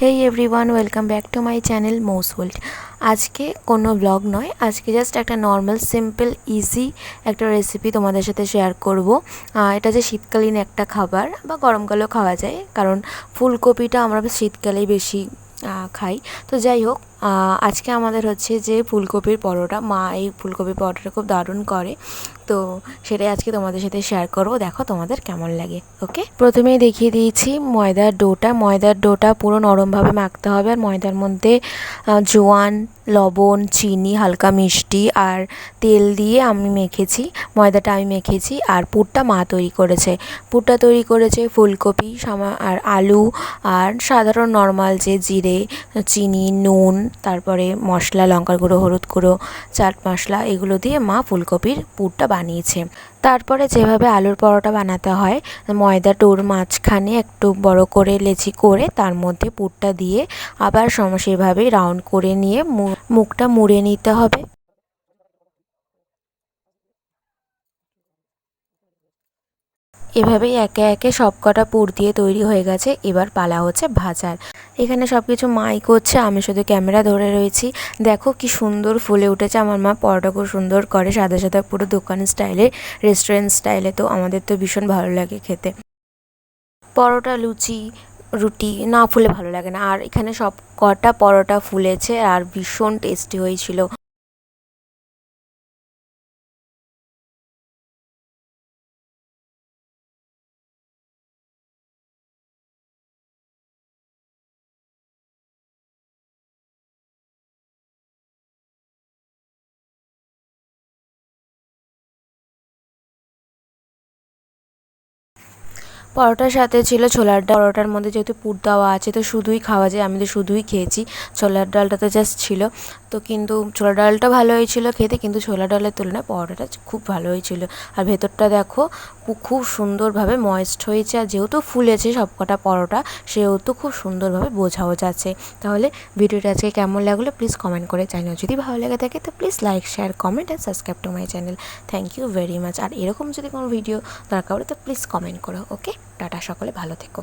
Hey everyone, welcome back to my channel Mou's world. আজকে কোনো blog নয়, আজকে জাস্ট একটা নর্মাল সিম্পল ইজি একটা রেসিপি তোমাদের সাথে শেয়ার করব। এটা যে শীতকালীন একটা খাবার বা গরমকালেও খাওয়া যায়, কারণ ফুলকপিটা আমরা শীতকালেই বেশি খাই। তো যাই হোক, আজকে আমাদের হচ্ছে যে ফুলকপির পরোটা। মা এই ফুলকপির পরোটাটা খুব দারুণ করে, তো সেটাই আজকে তোমাদের সাথে শেয়ার করবো। দেখো তোমাদের কেমন লাগে। ওকে, প্রথমেই দেখিয়ে দিয়েছি ময়দার ডোটা পুরো নরমভাবে মাখতে হবে। আর ময়দার মধ্যে জোয়ান, লবণ, চিনি, হালকা মিষ্টি আর তেল দিয়ে ময়দাটা আমি মেখেছি। আর পুরটা মা তৈরি করেছে ফুলকপি আর আলু আর সাধারণ নর্মাল যে জিরে, চিনি, নুন, তারপরে মশলা, লঙ্কার গুঁড়ো, হলুদ গুঁড়ো, চাট মশলা, এগুলো দিয়ে মা ফুলকপির পুরটা বানিয়েছে। তারপরে যেভাবে আলুর পরোটা বানাতে হয়, ময়দা ডোর মাঝখানে একটু বড় করে লেচি করে তার মধ্যে পুরটা দিয়ে আবার সেভাবেই রাউন্ড করে নিয়ে মুখটা মুড়ে নিতে হবে। এভাবেই একে একে সবকটা পুর দিয়ে তৈরি হয়ে গেছে। এবার পালা হচ্ছে ভাজার। এখানে সব কিছু মাই করছে, আমি শুধু ক্যামেরা ধরে রয়েছি। দেখো কি সুন্দর ফুলে উঠেছে। আমার মা পরোটা খুব সুন্দর করে, সাদা সাদা, পুরো দোকান স্টাইলে, রেস্টুরেন্ট স্টাইলে। তো আমাদের তো ভীষণ ভালো লাগে খেতে। পরোটা, লুচি, রুটি না ফুলে ভালো লাগে না। আর এখানে সব কটা পরোটা ফুলেছে আর ভীষণ টেস্টি হয়েছিল। পরোটার সাথে ছিল ছোলার ডাল। পরোটার মধ্যে যেহেতু পুর দেওয়া আছে তো শুধুই খাওয়া যায়, আমি তো শুধুই খেয়েছি। ছোলার ডালটা তো জাস্ট ছিল, তো কিন্তু ছোলার ডালটা ভালো হয়েছিল খেতে, কিন্তু ছোলার ডালের তুলনায় পরোটাটা খুব ভালো হয়েছিল। আর ভেতরটা দেখো খুব সুন্দরভাবে ময়েস্ট হয়েছে। আর যেহেতু ফুলেছে সবকটা পরোটা, সেহেতু খুব সুন্দরভাবে বোঝাও যাচ্ছে। তাহলে ভিডিওটা আজকে কেমন লাগলো প্লিজ কমেন্ট করে জানিও। যদি ভালো লেগে থাকে তো please like, share, comment and subscribe to my channel. Thank you very much. আর এরকম যদি কোনো ভিডিও দরকার পড়ে তো প্লিজ কমেন্ট করো। ওকে, টাটা, সকলে ভালো থেকো।